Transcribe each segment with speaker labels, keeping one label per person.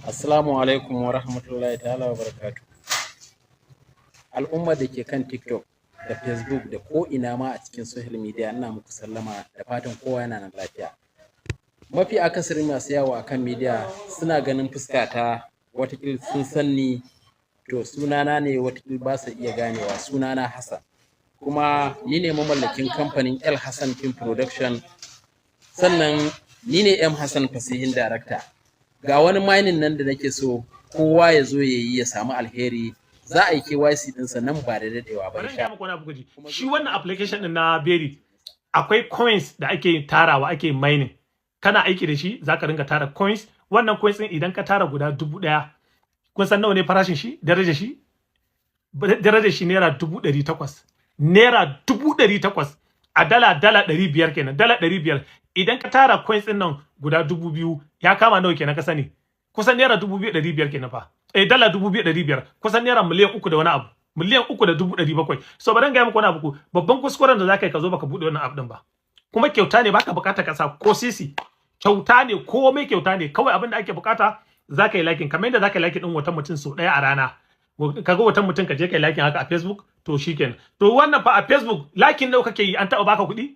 Speaker 1: Assalamu alaikum wa rahmatullahi ta'ala wa barakatu. Al'umma da ke kan TikTok da Facebook da ko ina ma a cikin social media ina muku sallama da fatan kowa yana nan lafiya. Mafi akasari masu yawo a kan media suna ganin fuskata watakil sun san ni, to sunana ne watakil ba su iya ganewa, sunana Hassan. Kuma ni ne mamallakin kamfanin El Hassan Film Production, sannan ni ne M Hassan Fasihin Director. Ga wani mining nan da nake so kowa ya zo ya yi ya samu alheri, za a yi KYC ɗinsa nan ba da daɗewa ba.
Speaker 2: Shi wannan application ɗin na Berry akwai coins da ake tarawa, ake mining. Kana aiki da shi za ka ringa tara coins. Wannan coins ɗin idan ka tara guda 1000, kun san nawa ne farashin shi? Darajar shi naira 800. Naira 800 a dala 500 kenan, dala 500. Idan ka tara coins ɗin nan guda 2000 ya kama nawa kenan ka sani? Kusan naira 2500 kenan fa. Dala 2500 kusan naira miliyan 3 da wani abu. Miliyan 3,700. So bari ga muku wani abu, babban kuskuren da zaka yi ka zo baka bude wannan app din ba. Kuma kyauta ne, baka bukata kasa ko sisi. Kyauta ne, komai kyauta ne. Kawai abin da ake bukata zaka yi liking, kamar yadda zaka yi liking din wata mutum so daya a rana. Kaga wata mutum ka je kai liking haka a Facebook, to shikenan. To wannan fa a Facebook liking nawa kake yi, an taba baka kuɗi?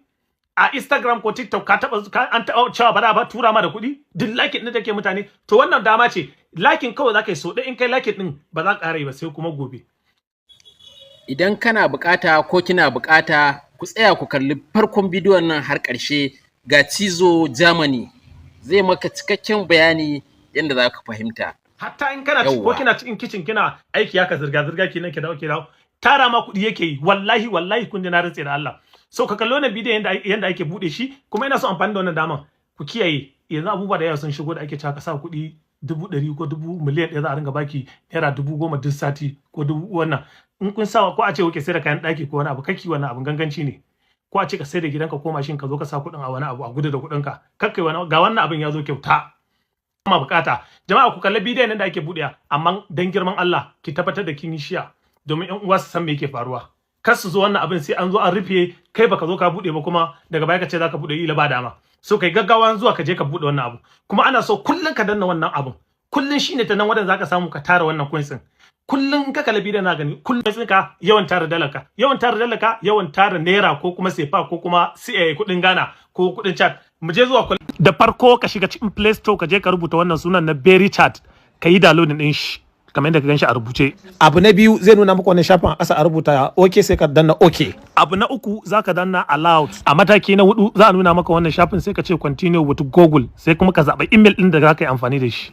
Speaker 2: A Instagram ko TikTok an taɓa cewa ba tura ma da kuɗi? Duk liking ɗin da take mutane. To wannan dama ce, liking kawai zaka yi so ɗaya, in kai liking ɗin ba za ka ƙara yi ba sai kuma gobe.
Speaker 1: Idan kana bukata ko kina bukata, ku tsaya ku kalli farkon bidiyon nan har ƙarshe. Ga Cizo Germany zai maka cikakken bayani yadda za ka fahimta.
Speaker 2: Hatta in kana ko kina cikin kitchen kina aiki haka zirga-zirga kenan ki dawo. Tara ma kuɗi yake yi, wallahi kun ji na rantse da Allah. So ka kallo wannan bidiyon yanda ake bude shi, kuma ina so amfani da wannan daman ku kiyaye, yanzu abubuwa da yawa sun shigo da ake cewa ka sa kuɗi 100,000 ko miliyan 1 za a ringa baki naira 10,000 duk sati ko wannan. In kun sa ko a ce kuke sai da kayan ɗaki ko wani abu, kaki wannan abun ganganci ne. Ko a ce ka sai da gidanka ko mashin ka zo ka sa kuɗin a wani abu a gudu da kuɗinka, kakkai wani, ga wannan abin ya zo kyauta. Kuma bukata jama'a ku kalli bidiyon nan da ake buɗewa, amma dan girman Allah ki tabbatar da kin yi shiya domin ƴan uwa su san me yake faruwa. Kar su zo wannan abin sai an zo an rufe, kai baka zo ka bude ba, kuma daga baya ka ce zaka bude ila ba dama. So kai gaggawa zuwa ka je ka bude wannan abu. Kuma ana so kullun ka danna wannan abun. Kullun shine ta nan wadan zaka samu ka tara wannan coins din. Kullun in ka kalla bidiyon na gani, kullun sai ka yawan tara dalarka, yawan tara naira ko kuma sefa ko kuma kudin Ghana ko kudin chat. Mu je zuwa da farko ka shiga cikin Play Store ka je ka rubuta wannan sunan na Berry Chat, ka yi downloading din shi kamar yadda ka ganshi a rubuce. Abu na biyu zai nuna maka wannan shafin a ƙasa a rubuta OK, sai ka danna OK. Abu na uku zaka danna allowed. A mataki na 4 za a nuna maka wannan shafin sai ka ce continue with Google, sai kuma ka zaɓa email ɗin da za ka yi amfani da shi.